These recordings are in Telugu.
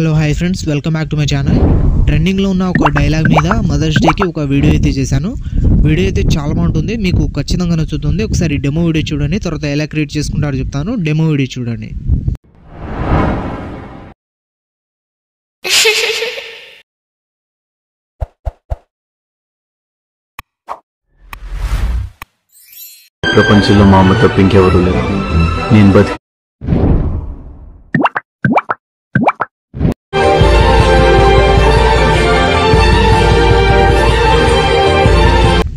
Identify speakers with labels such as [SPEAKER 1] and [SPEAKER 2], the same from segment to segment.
[SPEAKER 1] Hello hi friends, welcome back to my channel. ట్రెండింగ్లో ఉన్న ఒక డైలాగ్ మీద మదర్స్ డేకి ఒక వీడియో అయితే చేశాను. వీడియో అయితే చాలా బాగుంటుంది, మీకు ఖచ్చితంగా నచ్చుతుంది. ఒకసారి డెమో వీడియో చూడండి, తర్వాత ఎలా క్రియేట్ చేసుకుంటారో చెప్తాను. డెమో వీడియో చూడండి.
[SPEAKER 2] ప్రపంచంలో మా అమ్మ తప్ప ఇంకెవరూ లేరు. నేను బతి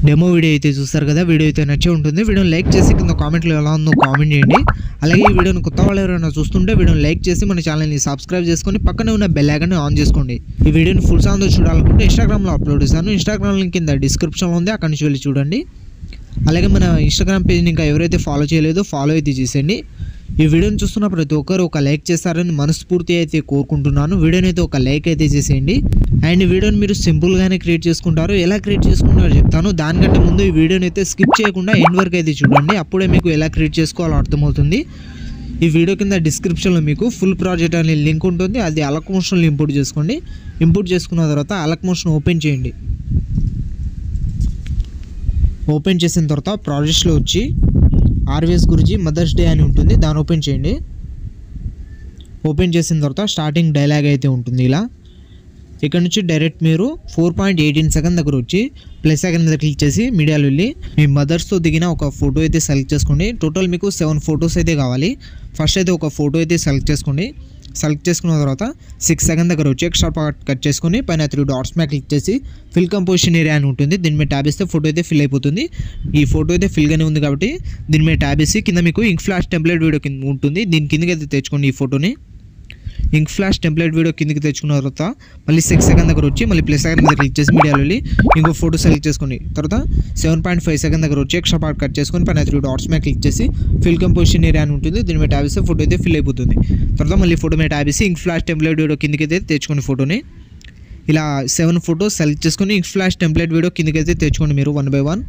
[SPEAKER 1] డెమో వీడియో అయితే చూస్తారు కదా, వీడియో అయితే నచ్చే ఉంటుంది. వీడియోని లైక్ చేసి కింద కామెంట్లో ఎలా ఉందో కామెంట్ చేయండి. అలాగే ఈ వీడియోని కొత్త వాళ్ళు ఎవరైనా చూస్తుంటే వీడియోని లైక్ చేసి మన ఛానల్ని సబ్స్క్రైబ్ చేసుకొని పక్కనే ఉన్న బెల్ ఐకాన్ని ఆన్ చేసుకోండి. ఈ వీడియోని ఫుల్ సాంగ్తో చూడాలనుకుంటే ఇన్స్టాగ్రామ్లో అప్లోడ్ చేశాను. ఇన్స్టాగ్రామ్ లింక్ కింద డిస్క్రిప్షన్లో ఉంది, అక్కడి నుంచి వెళ్ళి చూడండి. అలాగే మన ఇన్స్టాగ్రామ్ పేజ్ని ఇంకా ఎవరైతే ఫాలో చేయలేదో ఫాలో అయితే చేసేయండి. ఈ వీడియోని చూస్తున్న ప్రతి ఒక్కరు ఒక లైక్ చేస్తారని మనస్ఫూర్తి అయితే కోరుకుంటున్నాను. వీడియోని అయితే ఒక లైక్ అయితే చేసేయండి. అండ్ ఈ వీడియోని మీరు సింపుల్గానే క్రియేట్ చేసుకుంటారు. ఎలా క్రియేట్ చేసుకుంటారో చెప్తాను. దానికంటే ముందు ఈ వీడియోని అయితే స్కిప్ చేయకుండా ఎండ్ వరకు అయితే చూడండి, అప్పుడే మీకు ఎలా క్రియేట్ చేసుకోవాలో అర్థమవుతుంది. ఈ వీడియో కింద డిస్క్రిప్షన్లో మీకు ఫుల్ ప్రాజెక్ట్ అనే లింక్ ఉంటుంది, అది అలక్ మోషన్లో ఇంపోర్ట్ చేసుకోండి. ఇంపోర్ట్ చేసుకున్న తర్వాత అలక్ మోషన్ ఓపెన్ చేయండి. ఓపెన్ చేసిన తర్వాత ప్రాజెక్ట్స్లో వచ్చి ఆర్వీఎస్ గురించి మదర్స్ డే అని ఉంటుంది, దాన్ని ఓపెన్ చేయండి. ఓపెన్ చేసిన తర్వాత స్టార్టింగ్ డైలాగ్ అయితే ఉంటుంది. ఇలా ఇక్కడ నుంచి డైరెక్ట్ మీరు 4.18 సెకండ్ దగ్గర వచ్చి ప్లస్ సెకండ్ మీద క్లిక్ చేసి మీడియాలో వెళ్ళి మీ మదర్స్తో దిగిన ఒక ఫోటో అయితే సెలెక్ట్ చేసుకోండి. టోటల్ మీకు 7 ఫొటోస్ అయితే కావాలి. ఫస్ట్ అయితే ఒక ఫోటో అయితే సెలెక్ట్ చేసుకోండి. సెలెక్ట్ చేసుకున్న తర్వాత 6 సెకండ్ దగ్గర వచ్చి ఎక్స్ట్రా పార్ట్ కట్ చేసుకుని పైన 3 డాట్స్ మీద క్లిక్ చేసి ఫిల్ కంపోజిషన్ ఏరియా అని ఉంటుంది, దీని మీద ట్యాబ్ ఇస్తే ఫోటో అయితే ఫిల్ అయిపోతుంది. ఈ ఫోటో అయితే ఫిల్గానే ఉంది కాబట్టి దీని మీద ట్యాబ్ ఇసి కింద మీకు ఇంక్ ఫ్లాష్ టెంప్లెట్ వీడియో కింద ఉంటుంది, దీని కిందకి అయితే తెచ్చుకోండి. ఈ ఫోటోని ఇంక్ ఫ్లాష్ టెంప్లెట్ వీడియో కిందకి తెచ్చుకున్న తర్వాత మళ్ళీ 6 సెకండ్ దగ్గర వచ్చి మళ్ళీ ప్లస్ సెకండ్ మీద క్లిక్ చేసి మీడియాలో వెళ్ళి ఇంకో ఫోటో సెలెక్ట్ చేసుకోండి. తర్వాత 7.5 సెకండ్ దగ్గర వచ్చి ఎక్స్ట్రా పార్ట్ కట్ చేసుకొని పైన 3 డాట్స్ మీద క్లిక్ చేసి ఫిల్ కంపోజిషన్ ఏరియా అని ఉంటుంది, దీని మీద ట్యాబ్ ఇస్తే ఫోటో అయితే ఫిల్ అయిపోతుంది. తర్వాత మళ్ళీ ఫోటో మీద ట్యాబ్ ఇసి ఇంక్ ఫ్లాష్ టెంప్లెట్ వీడియో కిందకి అయితే తెచ్చుకోండి. ఫోటోని ఇలా 7 ఫొటోస్ సెలెక్ట్ చేసుకొని ఇంక్ ఫ్లాష్ టెంప్లెట్ వీడియో కిందకి అయితే తెచ్చుకోండి మీరు 1 by 1.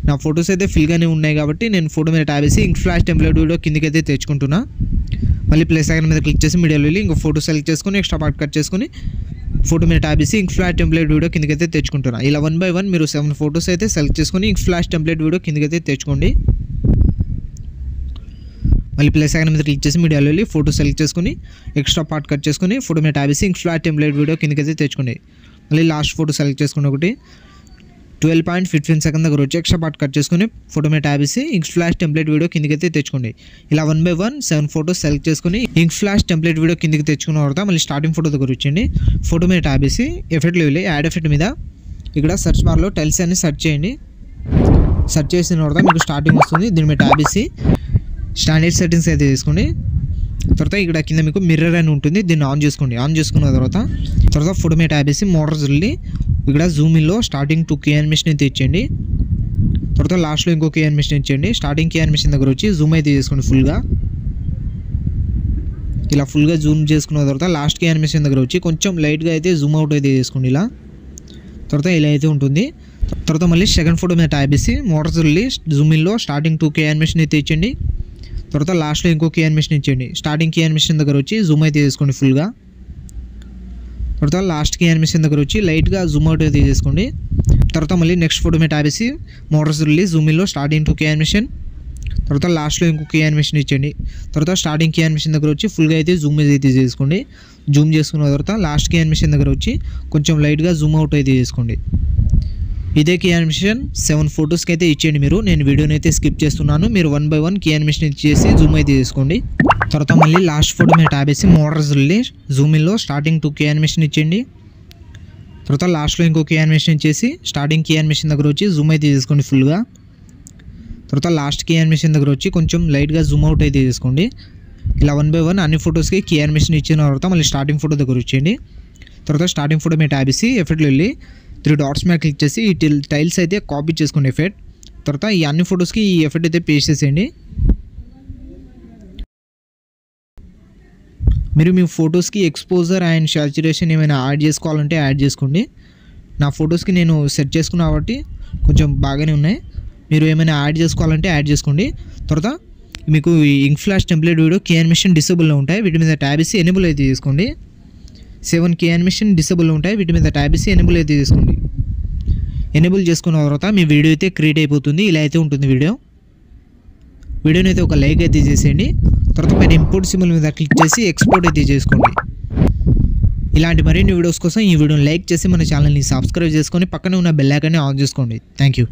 [SPEAKER 1] నా ఫొటోస్ అయితే ఫిల్గానే ఉన్నాయి కాబట్టి నేను ఫోటో మీద ట్యాబ్ వేసి ఇంక్ ఫ్లాష్ టెంప్లెట్ వీడియో కిందకి అయితే తెచ్చుకుంటున్నా. మళ్ళీ ప్లస్ సెకండ్ మీద క్లిక్ చేసి మీడియాలో వెళ్ళి ఇంకో ఫోటో సెలెక్ట్ చేసుకొని ఎక్స్ట్రా పార్ట్ కట్ చేసుకొని ఫోటో మీద ట్యాబ్ వేసి ఇంక్ ఫ్లాష్ టెంప్లెట్ వీడియో కిందకి అయితే తెచ్చుకుంటున్నా. ఇలా 1 by 1 మీరు 7 ఫొటోస్ అయితే సెలెక్ట్ చేసుకొని ఇంక్ ఫ్లాష్ టెంప్లెట్ వీడియో కిందకి అయితే తెచ్చుకోండి. మళ్ళీ ప్లస్ సెకండ్ మీద క్లిక్ చేసి మీడియాలో వెళ్ళి ఫోటో సెలెక్ట్ చేసుకొని ఎక్స్ట్రా పార్ట్ కట్ చేసుకొని ఫోటో మీద ట్యాబ్ వేసి ఇంక్ ఫ్లాష్ టెంప్లెట్ వీడియో కిందకి అయితే తెచ్చుకోండి. మళ్ళీ లాస్ట్ ఫోటో సెలెక్ట్ చేసుకుని ఒకటి 12.15 సెకండ్ దగ్గర వచ్చి ఎక్స్ట్రా పార్ట్ కట్ చేసుకొని ఫోటో మీద ట్యాబ్ వేసి ఇంక్ ఫ్లాష్ టెంప్లెట్ వీడియో కిందకి అయితే తెచ్చుకోండి. ఇలా 1 by 1 7 ఫోటోస్ సెలెక్ట్ చేసుకొని ఇంక్ ఫ్లాష్ టెంప్లెట్ వీడియో కిందకి తెచ్చుకున్న తర్వాత మళ్ళీ స్టార్టింగ్ ఫోటో దగ్గర వచ్చేయండి. ఫోటో మీద ట్యాబ్ వేసి ఎఫెక్ట్లో వెళ్ళి యాడ్ ఎఫెక్ట్ మీద ఇక్కడ సెర్చ్ బార్లో టైల్స్ అని సెర్చ్ చేయండి. సెర్చ్ చేసిన తర్వాత మీకు స్టార్టింగ్ వస్తుంది, దీని మీద ట్యాబ్ వేసి స్టాండర్డ్ సెట్టింగ్స్ అయితే తీసుకోండి. తర్వాత ఇక్కడ కింద మీకు మిర్రర్ అని ఉంటుంది, దీన్ని ఆన్ చేసుకోండి. ఆన్ చేసుకున్న తర్వాత ఫోటో మీద ట్యాబ్ వేసి మోటార్స్ వెళ్ళి ఇక్కడ జూమ్ ఇన్లో స్టార్టింగ్ 2 కీ యానిమేషన్ అయితే ఇచ్చేయండి. తర్వాత లాస్ట్లో ఇంకో కీ యానిమేషన్ ఇచ్చేయండి. స్టార్టింగ్ కీ యానిమేషన్ దగ్గర వచ్చి జూమ్ అయితే చేసుకోండి ఫుల్గా. ఇలా ఫుల్గా జూమ్ చేసుకున్న తర్వాత లాస్ట్ కీ యానిమేషన్ దగ్గర వచ్చి కొంచెం లైట్గా అయితే జూమ్ అవుట్ అయితే చేసుకోండి. ఇలా తర్వాత ఇలా అయితే ఉంటుంది. తర్వాత మళ్ళీ సెకండ్ ఫోటో మీద ట్యాబ్ వేసి మోటార్స్ వెళ్ళి జూమ్ ఇన్లో స్టార్టింగ్ 2 కీ యానిమేషన్ అయితే ఇచ్చేయండి. తర్వాత లాస్ట్లో ఇంకో కీ యానిమేషన్ ఇచ్చేయండి. స్టార్టింగ్ కీ యానిమేషన్ దగ్గర వచ్చి జూమ్ అయితే చేసుకోండి ఫుల్గా. తర్వాత లాస్ట్ కీ యానిమేషన్ దగ్గర వచ్చి లైట్గా జూమ్ అవుట్ అయితే చేసుకోండి. తర్వాత మళ్ళీ నెక్స్ట్ ఫోటో మీద ట్యాబ్ వేసి మోటార్స్ రిలీజ్ జూమ్ ఇన్లో స్టార్టింగ్ 2 కీ యానిమేషన్, తర్వాత లాస్ట్లో ఇంకో కీ యానిమేషన్ ఇచ్చేయండి. తర్వాత స్టార్టింగ్ కీ యానిమేషన్ దగ్గర వచ్చి ఫుల్గా అయితే జూమ్ అయితే చేసుకోండి. జూమ్ చేసుకున్న తర్వాత లాస్ట్ కీ యానిమేషన్ దగ్గర వచ్చి కొంచెం లైట్గా జూమ్ అవుట్ అయితే చేసుకోండి. ఇదే కీ యానిమేషన్ 7 ఫొటోస్కి అయితే ఇచ్చేయండి మీరు. నేను వీడియోని అయితే స్కిప్ చేస్తున్నాను, మీరు 1 by 1 కీ యానిమేషన్ ఇచ్చేసి జూమ్ అయితే చేసుకోండి. తర్వాత మళ్ళీ లాస్ట్ ఫోటో మీద ట్యాబ్ వేసి మోటార్స్ వెళ్ళి జూమ్ ఇన్లో స్టార్టింగ్ 2 కీ యానిమేషన్ ఇచ్చేయండి. తర్వాత లాస్ట్లో ఇంకో కీ యానిమేషన్ ఇచ్చేసి స్టార్టింగ్ కీ యానిమేషన్ దగ్గర వచ్చి జూమ్ అయితే చేసుకోండి ఫుల్గా. తర్వాత లాస్ట్ కీ యానిమేషన్ దగ్గర వచ్చి కొంచెం లైట్గా జూమ్ అవుట్ అయితే చేసుకోండి. ఇలా 1 by 1 అన్ని ఫొటోస్కి కీ యానిమేషన్ ఇచ్చిన తర్వాత మళ్ళీ స్టార్టింగ్ ఫోటో దగ్గర వచ్చేయండి. తర్వాత స్టార్టింగ్ ఫోటో మీద ట్యాబ్ వేసి ఎఫెక్ట్లో వెళ్ళి 3 డాట్స్ మీద క్లిక్ చేసి ఈ టైల్స్ అయితే కాపీ చేసుకోండి ఎఫెక్ట్. తర్వాత ఈ అన్ని ఫొటోస్కి ఈ ఎఫెక్ట్ అయితే పేస్ట్ చేసేయండి. మీరు మీ ఫొటోస్కి ఎక్స్పోజర్ అండ్ సాచురేషన్ ఏమైనా యాడ్ చేసుకోవాలంటే యాడ్ చేసుకోండి. నా ఫొటోస్కి నేను సెట్ చేసుకున్నా కాబట్టి కొంచెం బాగానే ఉన్నాయి, మీరు ఏమైనా యాడ్ చేసుకోవాలంటే యాడ్ చేసుకోండి. తర్వాత మీకు ink flash template video key animation డిసేబుల్లో ఉంటాయి, వీటి మీద ట్యాబ్ వేసి ఎనేబుల్ అయితే చేసుకోండి. 7 కీ యానిమేషన్ డిసేబుల్ ఉంటాయి. వీటి మీద ట్యాబ్ చేసి ఎనేబుల్ అయితే చేసుకోండి. ఎనేబుల్ చేసుకున్న తర్వాత మీ వీడియో అయితే క్రియేట్ అయిపోతుంది. ఇలా అయితే ఉంటుంది వీడియోని అయితే ఒక లైక్ అయితే చేసేయండి. తర్వాత పైన ఇంపోర్ట్ సింబల్ మీద క్లిక్ చేసి ఎక్స్పోర్ట్ అయితే చేసుకోండి. ఇలాంటి మరిన్ని వీడియోస్ కోసం ఈ వీడియోని లైక్ చేసి మన ఛానల్ని సబ్స్క్రైబ్ చేసుకొని పక్కనే ఉన్న బెల్ ఐకాన్ని ఆన్ చేసుకోండి. Thank you.